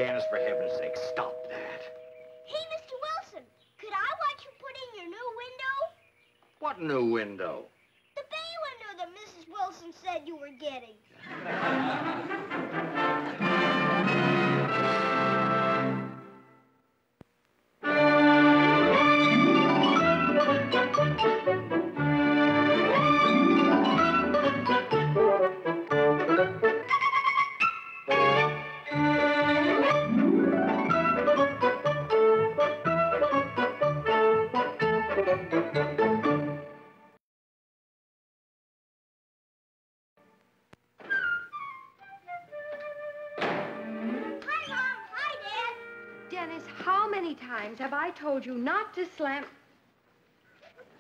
Dennis, for heaven's sake, stop that. Hey, Mr. Wilson, could I watch you put in your new window? What new window? The bay window that Mrs. Wilson said you were getting. Have I told you not to slam...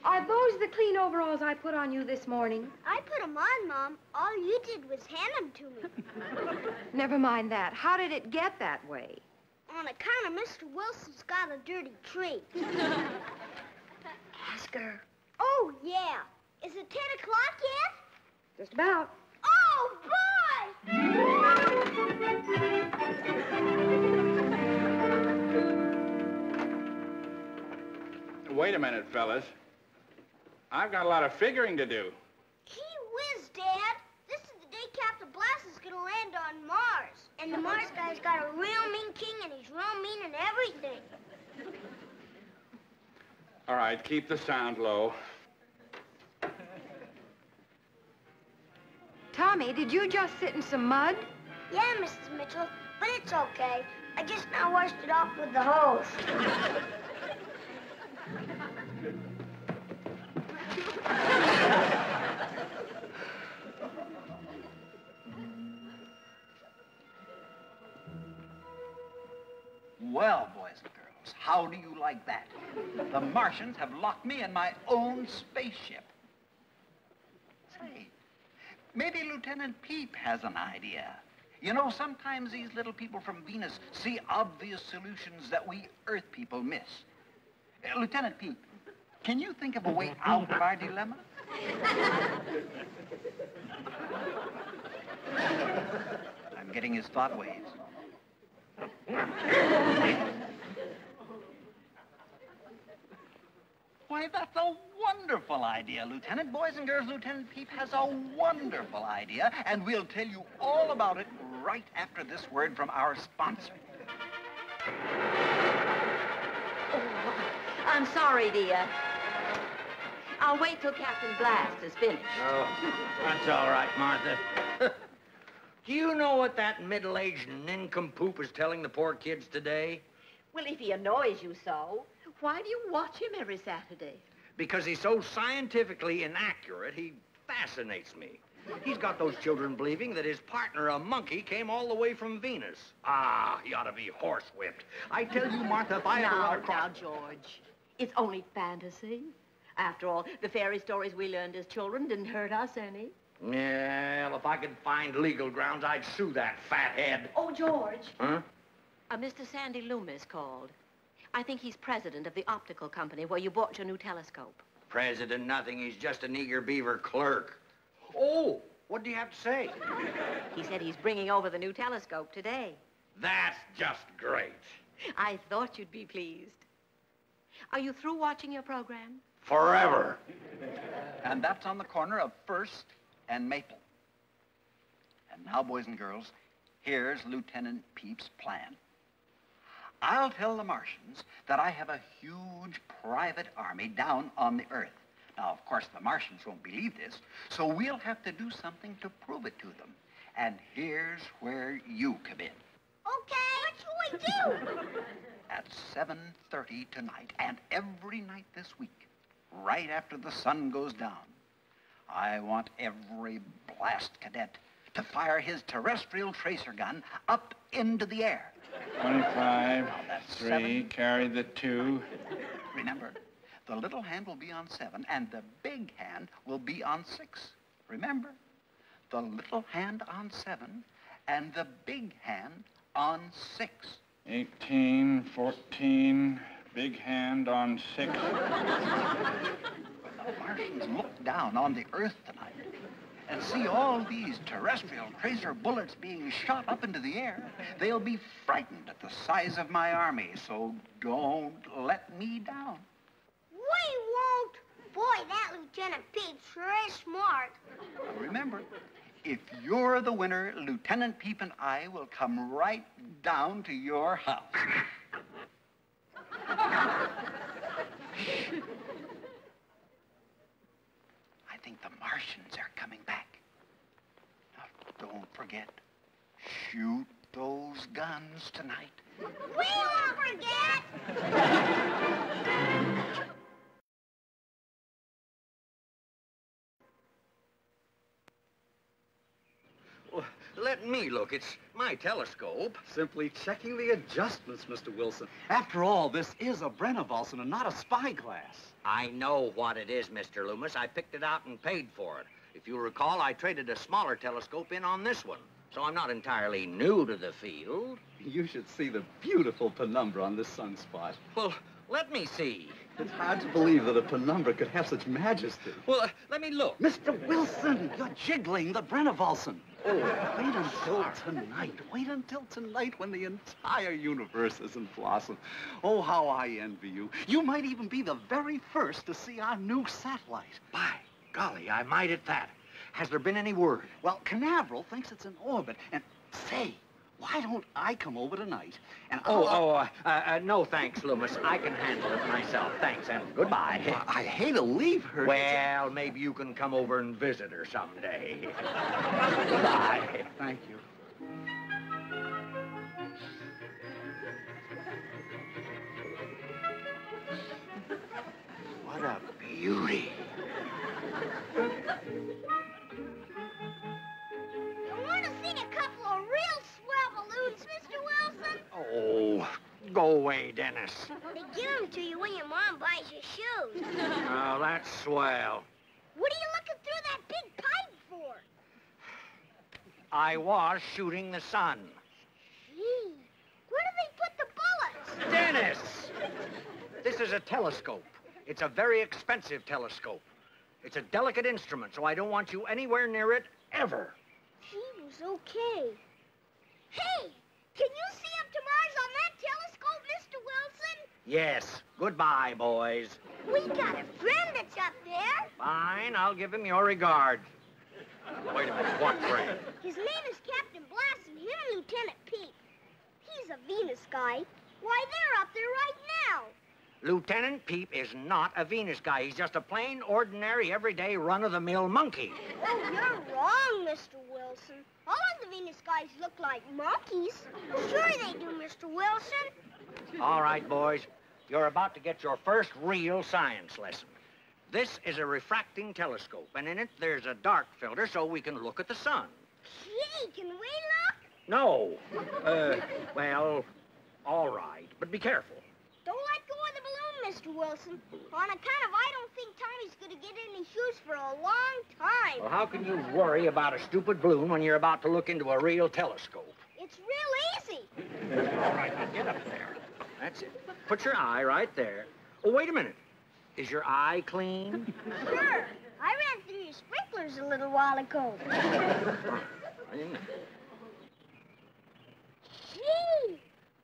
Are those the clean overalls I put on you this morning? I put them on, Mom. All you did was hand them to me. Never mind that. How did it get that way? On account of Mr. Wilson's got a dirty tree. Ask her. Oh, yeah. Is it 10 o'clock yet? Just about. Oh, boy! Wait a minute, fellas. I've got a lot of figuring to do. Gee whiz, Dad. This is the day Captain Blast is going to land on Mars. And the Mars guy's got a real mean king, and he's real mean in everything. All right, keep the sound low. Tommy, did you just sit in some mud? Yeah, Mrs. Mitchell, but it's okay. I just now washed it off with the hose. Well, boys and girls, how do you like that? The Martians have locked me in my own spaceship. Say, maybe Lieutenant Peep has an idea. You know, sometimes these little people from Venus see obvious solutions that we Earth people miss. Lieutenant Peep, can you think of a way out of our dilemma? I'm getting his thought waves. Why, that's a wonderful idea, Lieutenant. Boys and girls, Lieutenant Peep has a wonderful idea, and we'll tell you all about it right after this word from our sponsor. Oh, I'm sorry, dear. I'll wait till Captain Blast is finished. Oh, that's all right, Martha. Do you know what that middle-aged nincompoop is telling the poor kids today? Well, if he annoys you so, why do you watch him every Saturday? Because he's so scientifically inaccurate, he fascinates me. He's got those children believing that his partner, a monkey, came all the way from Venus. Ah, he ought to be horsewhipped. I tell you, Martha, if I ever run across... Now, George, it's only fantasy. After all, the fairy stories we learned as children didn't hurt us any. Yeah, well, if I could find legal grounds, I'd sue that fathead. Oh, George. Huh? Mr. Sandy Loomis called. I think he's president of the optical company where you bought your new telescope. President nothing. He's just an eager beaver clerk. Oh, what do you have to say? He said he's bringing over the new telescope today. That's just great. I thought you'd be pleased. Are you through watching your program? Forever. And that's on the corner of First and Maple. And now, boys and girls, here's Lieutenant Peep's plan. I'll tell the Martians that I have a huge private army down on the Earth. Now, of course, the Martians won't believe this, so we'll have to do something to prove it to them. And here's where you come in. Okay, what should we do? At 7:30 tonight, and every night this week, right after the sun goes down, I want every blast cadet to fire his terrestrial tracer gun up into the air. 25, that's 3, 7. carry the 2. Remember, the little hand will be on 7, and the big hand will be on 6. Remember, the little hand on 7, and the big hand on 6. 18, 14, big hand on 6. When the Martians look down on the Earth tonight and see all these terrestrial tracer bullets being shot up into the air, they'll be frightened at the size of my army, so don't let me down. We won't. Boy, that Lieutenant Pete's sure is smart. Remember, if you're the winner, Lieutenant Peep and I will come right down to your house. I think the Martians are coming back. Now, don't forget, shoot those guns tonight. We won't forget. Well, let me look. It's my telescope. Simply checking the adjustments, Mr. Wilson. After all, this is a Brennevalsen and not a spyglass. I know what it is, Mr. Loomis. I picked it out and paid for it. If you recall, I traded a smaller telescope in on this one. So I'm not entirely new to the field. You should see the beautiful penumbra on this sunspot. Well, let me see. It's hard to believe that a penumbra could have such majesty. Well, let me look. Mr. Wilson, you're jiggling the Brennevalsen. Oh, wait until tonight. Wait until tonight when the entire universe is in blossom. Oh, how I envy you. You might even be the very first to see our new satellite. By golly, I might at that. Has there been any word? Well, Canaveral thinks it's in orbit. And say, why don't I come over tonight? And no thanks, Loomis. I can handle it myself. Thanks, and goodbye. I hate to leave her. Well, maybe you can come over and visit her someday. Goodbye. Thank you. What a beauty. You want to see a couple of real swell balloons, Mr. Wilson? Oh, go away, Dennis. They give them to you when your mom buys you shoes. Oh, that's swell. What are you looking through that big pipe for? I was shooting the sun. Gee, where do they put the bullets? Dennis! This is a telescope. It's a very expensive telescope. It's a delicate instrument, so I don't want you anywhere near it, ever. He was okay. Hey, can you see up to Mars on that telescope, Mr. Wilson? Yes. Goodbye, boys. We got a friend that's up there. Fine, I'll give him your regard. Wait a minute, what friend? His name is Captain Blast and him Lieutenant Pete. He's a Venus guy. Why, they're up there right now. Lieutenant Peep is not a Venus guy. He's just a plain, ordinary, everyday, run-of-the-mill monkey. Oh, you're wrong, Mr. Wilson. All of the Venus guys look like monkeys. Sure they do, Mr. Wilson. All right, boys. You're about to get your first real science lesson. This is a refracting telescope, and in it there's a dark filter so we can look at the sun. Gee, can we look? No. Well, all right, but be careful. Don't let go of the balloon, Mr. Wilson. On account of I don't think Tommy's going to get any shoes for a long time. Well, how can you worry about a stupid balloon when you're about to look into a real telescope? It's real easy. All right, now get up there. That's it. Put your eye right there. Oh, wait a minute. Is your eye clean? Sure. I ran through your sprinklers a little while ago. Gee!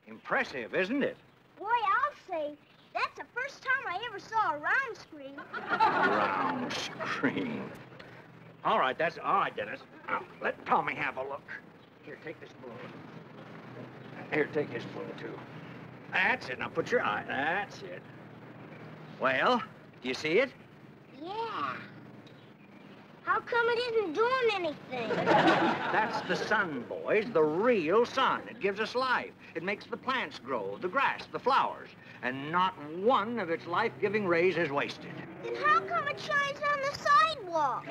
Impressive, isn't it? Boy, I'll say, that's the first time I ever saw a round screen. Round screen. All right, Dennis. Now, let Tommy have a look. Here, take this balloon. Here, take his balloon, too. That's it. Now, put your eye. That's it. Well, do you see it? Yeah. How come it isn't doing anything? That's the sun, boys, the real sun. It gives us life. It makes the plants grow, the grass, the flowers. And not one of its life-giving rays is wasted. Then how come it shines on the sidewalk?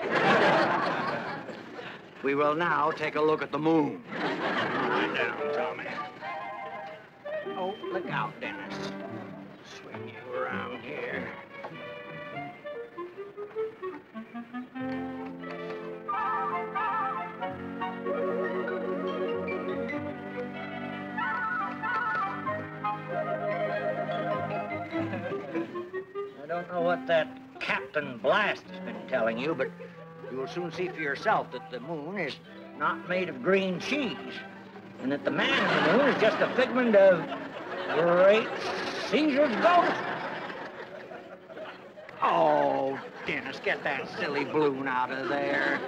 We will now take a look at the moon. Lie down, Tommy. Oh, look out, Dennis. Swing you around here. I don't know what that Captain Blast has been telling you, but you'll you'll soon see for yourself that the moon is not made of green cheese, and that the man in the moon is just a figment of great Caesar's ghost. Oh, Dennis, get that silly balloon out of there.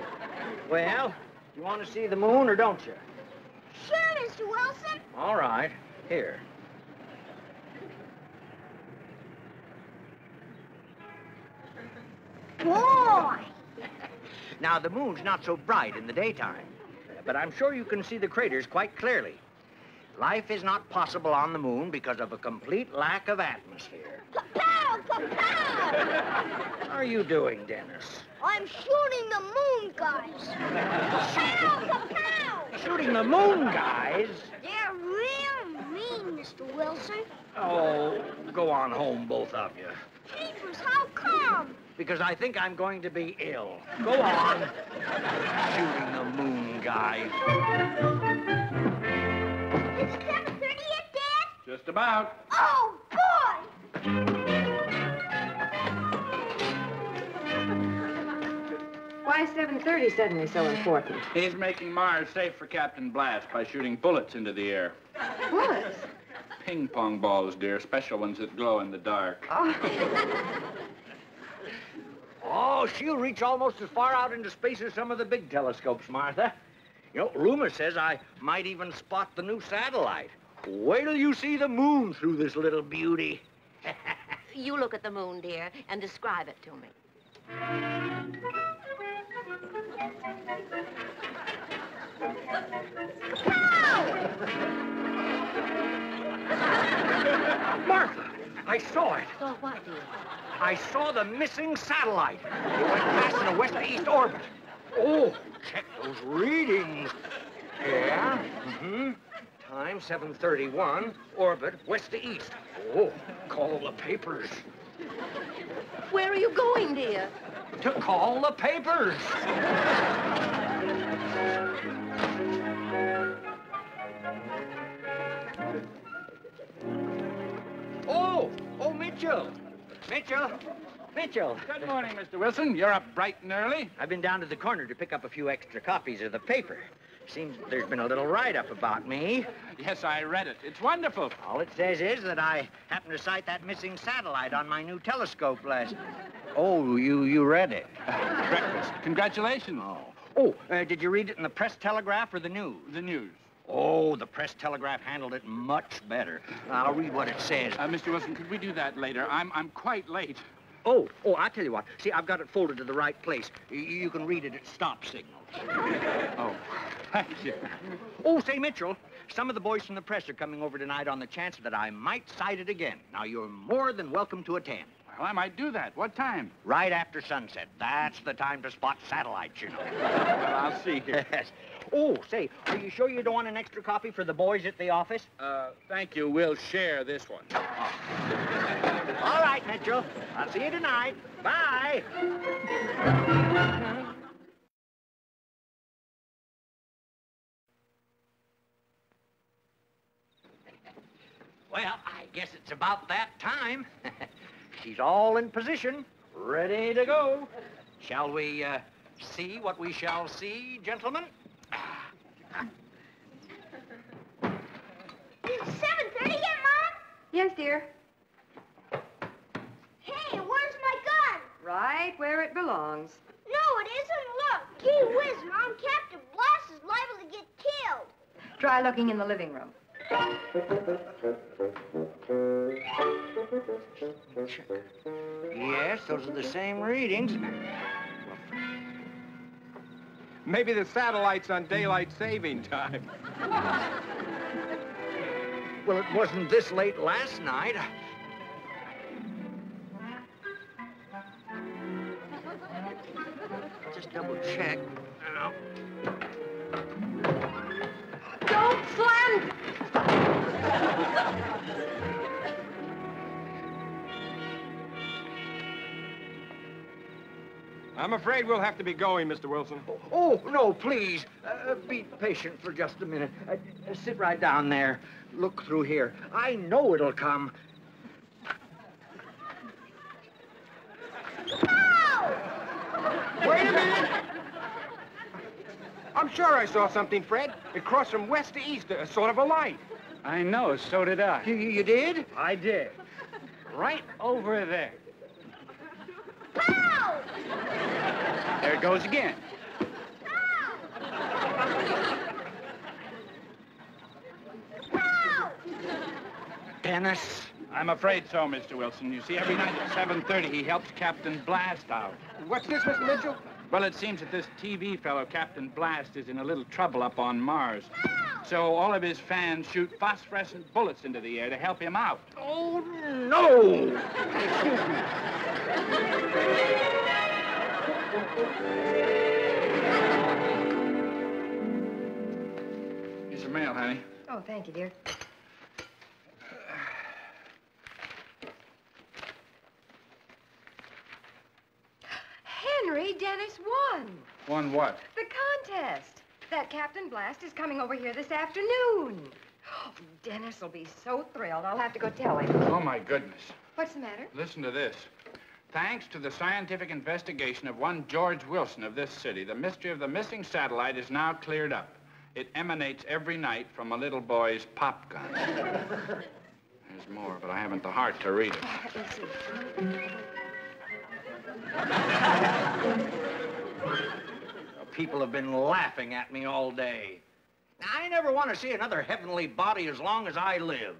Well, you want to see the moon or don't you? Sure, Mr. Wilson. All right, here. Boy! Now, the moon's not so bright in the daytime, but I'm sure you can see the craters quite clearly. Life is not possible on the moon because of a complete lack of atmosphere. Pa-pow! Pa-pow! What are you doing, Dennis? I'm shooting the moon guys. Pa-pow! Pa-pow! Shooting the moon, guys? They're real mean, Mr. Wilson. Oh, go on home, both of you. Jeepers, how come? Because I think I'm going to be ill. Go on. Shooting the moon, guys. Is it 7:30 yet, Dad? Just about. Oh, boy! Why is 7:30 suddenly so important? He's making Mars safe for Captain Blast by shooting bullets into the air. Bullets? Ping pong balls, dear. Special ones that glow in the dark. Oh, she'll reach almost as far out into space as some of the big telescopes, Martha. You know, rumor says I might even spot the new satellite. Wait till you see the moon through this little beauty. You look at the moon, dear, and describe it to me. Martha, I saw it. So what, dear? I saw the missing satellite. It went past in a west-to-east orbit. Oh, check those readings. Yeah, Time 7:31, orbit west to east. Oh, call the papers. Where are you going, dear? To call the papers. Oh, Mitchell. Mitchell. Good morning, Mr. Wilson. You're up bright and early. I've been down to the corner to pick up a few extra copies of the paper. Seems there's been a little write-up about me. Yes, I read it. It's wonderful. All it says is that I happened to sight that missing satellite on my new telescope last... Oh, you read it? Breakfast. Congratulations. Did you read it in the Press Telegraph or the news? The news. Oh, the Press Telegraph handled it much better. I'll read what it says. Mr. Wilson, could we do that later? I'm quite late. Oh, I'll tell you what. See, I've got it folded to the right place. You can read it at stop signals. Oh, thank you. Oh, say, Mitchell, some of the boys from the press are coming over tonight on the chance that I might sight it again. Now, you're more than welcome to attend. Well, I might do that. What time? Right after sunset. That's the time to spot satellites, you know. Well, I'll see here. Yes. Oh, say, are you sure you don't want an extra copy for the boys at the office? Thank you. We'll share this one. All right, Mitchell. I'll see you tonight. Bye. Well, I guess it's about that time. She's all in position, ready to go. Shall we see what we shall see, gentlemen? Is it 7:30 yet, Mom? Yes, dear. Hey, where's my gun? Right where it belongs. No, it isn't. Look. Gee whiz, Mom. Captain Blast is liable to get killed. Try looking in the living room. Yes, those are the same readings. Maybe the satellite's on daylight saving time. Well, it wasn't this late last night. Just double check. Now. Don't slam! I'm afraid we'll have to be going, Mr. Wilson. Oh, no, please. Be patient for just a minute. Sit right down there. Look through here. I know it'll come. No! Wait a minute. I'm sure I saw something, Fred. It crossed from west to east, a sort of a light. I know, so did I. You did? I did. Right over there. Pow! There it goes again. Pow! Dennis. I'm afraid so, Mr. Wilson. You see, every night at 7:30, he helps Captain Blast out. What's this, Mr. Mitchell? Well, it seems that this TV fellow, Captain Blast, is in a little trouble up on Mars. So all of his fans shoot phosphorescent bullets into the air to help him out. Oh, no! Here's your mail, honey. Oh, thank you, dear. Henry, Dennis won. Won what? The contest. That Captain Blast is coming over here this afternoon. Oh, Dennis will be so thrilled. I'll have to go tell him. Oh, my goodness. What's the matter? Listen to this. Thanks to the scientific investigation of one George Wilson of this city, the mystery of the missing satellite is now cleared up. It emanates every night from a little boy's pop gun. There's more, but I haven't the heart to read it. Let me see. People have been laughing at me all day. I never want to see another heavenly body as long as I live.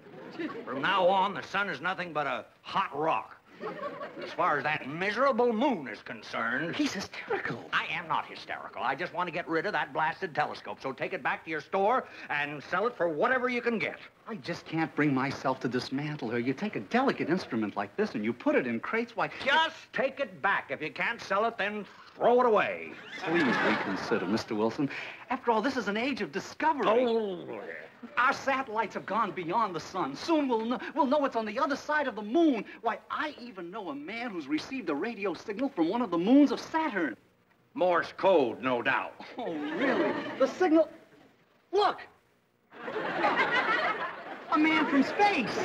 From now on, the sun is nothing but a hot rock. As far as that miserable moon is concerned... He's hysterical. I am not hysterical. I just want to get rid of that blasted telescope. So take it back to your store and sell it for whatever you can get. I just can't bring myself to dismantle her. You take a delicate instrument like this and you put it in crates, why... Just take it back. If you can't sell it, then throw it away. Please reconsider, Mr. Wilson. After all, this is an age of discovery. Oh, Our satellites have gone beyond the sun. Soon we'll know what's on the other side of the moon. Why, I even know a man who's received a radio signal from one of the moons of Saturn. Morse code, no doubt. Oh, really? The signal... Look! A man from space!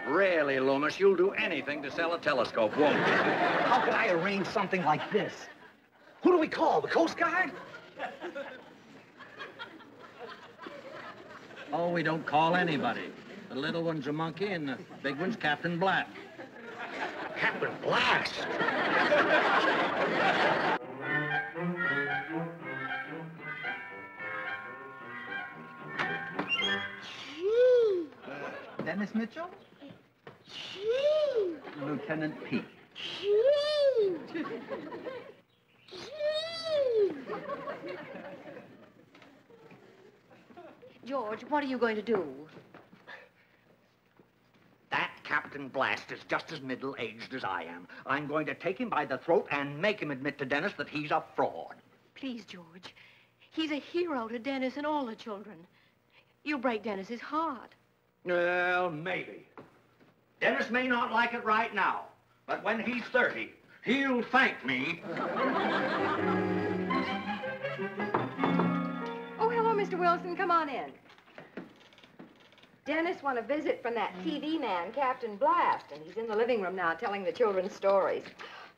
Really, Loomis, you'll do anything to sell a telescope, won't you? How could I arrange something like this? Who do we call? The Coast Guard? Oh, we don't call anybody. The little one's a monkey and the big one's Captain Black. Captain Blast! Gee. Dennis Mitchell? Gee. Lieutenant P. Gee. Gee. George, what are you going to do? That Captain Blast is just as middle-aged as I am. I'm going to take him by the throat and make him admit to Dennis that he's a fraud. Please, George. He's a hero to Dennis and all the children. You'll break Dennis's heart. Well, maybe. Dennis may not like it right now, but when he's 30, he'll thank me. Oh, hello, Mr. Wilson. Come on in. Dennis won a visit from that TV man, Captain Blast, and he's in the living room now telling the children stories.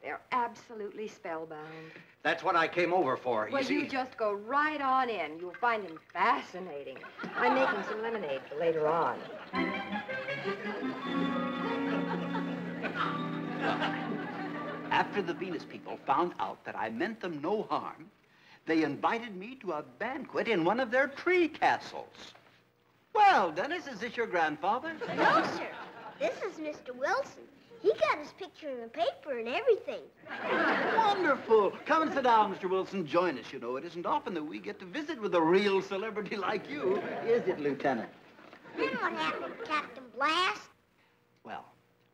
They're absolutely spellbound. That's what I came over for. Well, you just go right on in. You'll find him fascinating. I'm making some lemonade for later on. After the Venus people found out that I meant them no harm, they invited me to a banquet in one of their tree castles. Well, Dennis, is this your grandfather? No, sir. This is Mr. Wilson. He got his picture in the paper and everything. Wonderful. Come and sit down, Mr. Wilson. Join us. You know, it isn't often that we get to visit with a real celebrity like you. Is it, Lieutenant? Then what happened, Captain Blast? Well,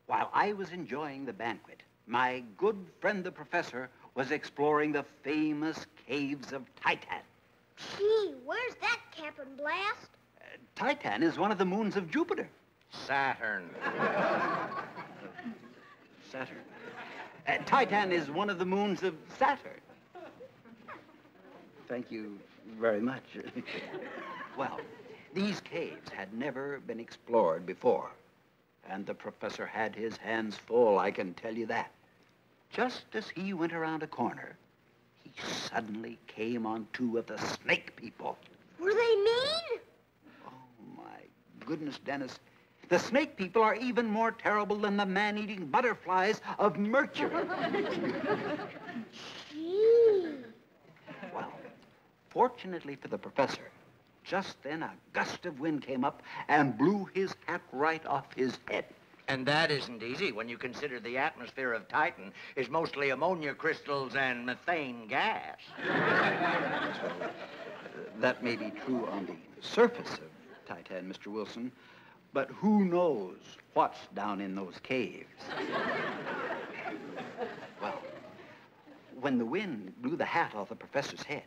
while I was enjoying the banquet, my good friend the professor was exploring the famous caves of Titan. Gee, where's that, Captain Blast? Titan is one of the moons of Jupiter. Saturn. Saturn. Titan is one of the moons of Saturn. Thank you very much. Well, these caves had never been explored before, and the professor had his hands full, I can tell you that. just as he went around a corner, he suddenly came on two of the snake people. Were they mean? Oh, my goodness, Dennis. The snake people are even more terrible than the man-eating butterflies of Mercury. Gee. Well, fortunately for the professor, just then a gust of wind came up and blew his hat right off his head. And that isn't easy when you consider the atmosphere of Titan is mostly ammonia crystals and methane gas. That may be true on the surface of Titan, Mr. Wilson, but who knows what's down in those caves? Well, when the wind blew the hat off the professor's head,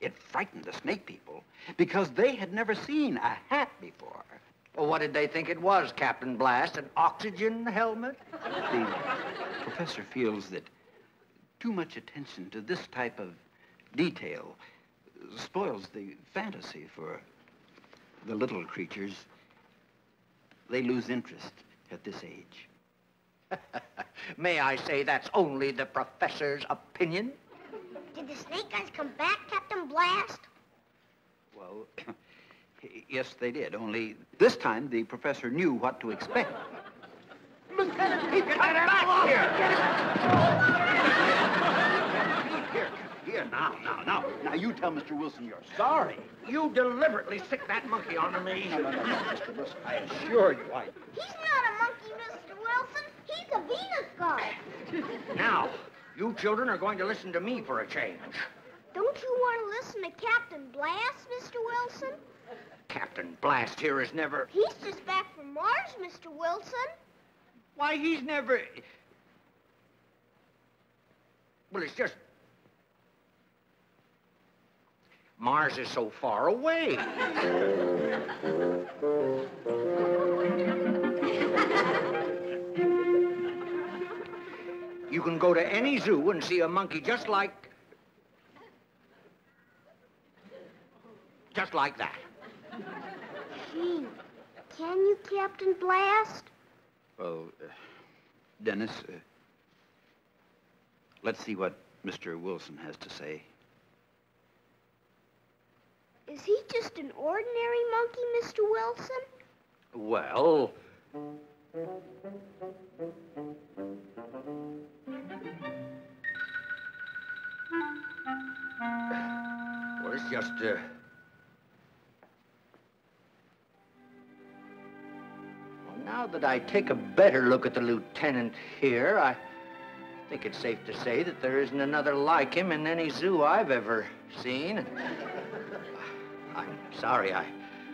it frightened the snake people because they had never seen a hat before. Well, what did they think it was, Captain Blast? An oxygen helmet? The professor feels that too much attention to this type of detail spoils the fantasy for the little creatures. They lose interest at this age. May I say that's only the professor's opinion? Did the snake guys come back, Captain Blast? Well, yes, they did, only this time the professor knew what to expect. Lieutenant Pete, get back here! Here, now, you tell Mr. Wilson you're sorry. You deliberately sick that monkey onto me. No, Mr. Wilson, I assure you, He's not a monkey, Mr. Wilson. He's a Venus god. Now, you children are going to listen to me for a change. Don't you want to listen to Captain Blast, Mr. Wilson? Captain Blast here is never... He's just back from Mars, Mr. Wilson. Why, he's never... Well, it's just... Mars is so far away. You can go to any zoo and see a monkey just like that. Gee, can you, Captain Blast? Well, Dennis, let's see what Mr. Wilson has to say. Is he just an ordinary monkey, Mr. Wilson? Well... Well, it's just, Well, now that I take a better look at the lieutenant here, I think it's safe to say that there isn't another like him in any zoo I've ever seen. I'm sorry I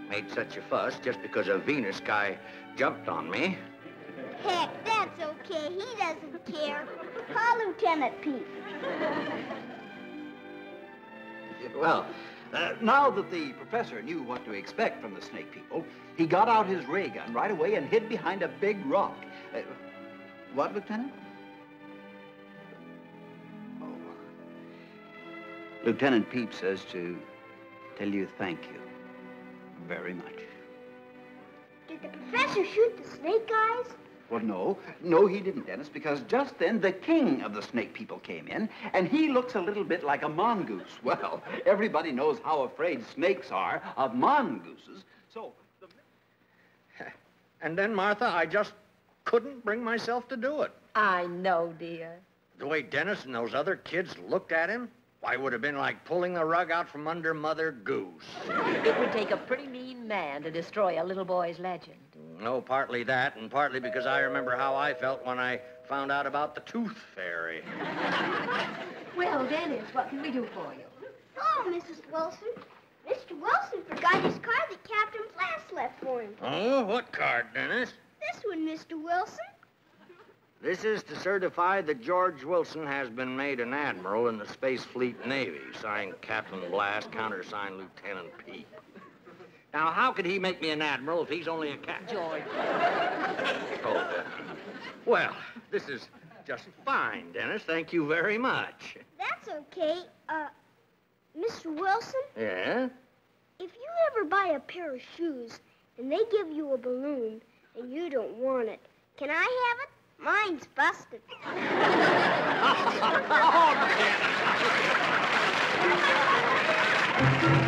made such a fuss just because a Venus guy jumped on me. Heck, that's okay. He doesn't care. Call Lieutenant Pete. Well, now that the professor knew what to expect from the snake people, he got out his ray gun right away and hid behind a big rock. What, Lieutenant? Oh. Lieutenant Peep says to tell you thank you very much. Did the professor shoot the snake guys? Well, no, he didn't, Dennis, because just then the king of the snake people came in, and he looks a little bit like a mongoose. Well, everybody knows how afraid snakes are of mongooses, so... And then, Martha, I just couldn't bring myself to do it. I know, dear. The way Dennis and those other kids looked at him, why, it would have been like pulling the rug out from under Mother Goose. It would take a pretty mean man to destroy a little boy's legend. No, partly that, and partly because I remember how I felt when I found out about the Tooth Fairy. Well, Dennis, what can we do for you? Oh, Mrs. Wilson. Mr. Wilson forgot his card that Captain Blast left for him. Oh, what card, Dennis? This one, Mr. Wilson. This is to certify that George Wilson has been made an admiral in the Space Fleet Navy. Signed Captain Blast, countersigned Lieutenant Pete. Now, how could he make me an admiral if he's only a captain? George. Oh, well, this is just fine, Dennis. Thank you very much. That's okay. Mr. Wilson, Yeah? if you ever buy a pair of shoes and they give you a balloon and you don't want it, can I have it? Mine's busted. Oh,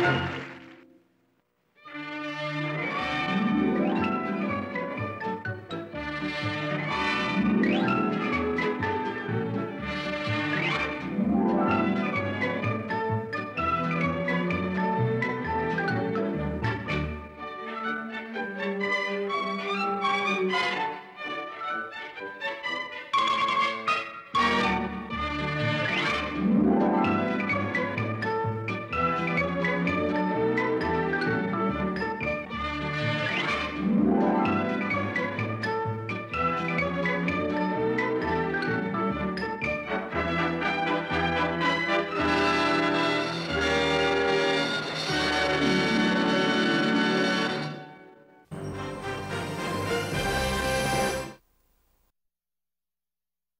Menace.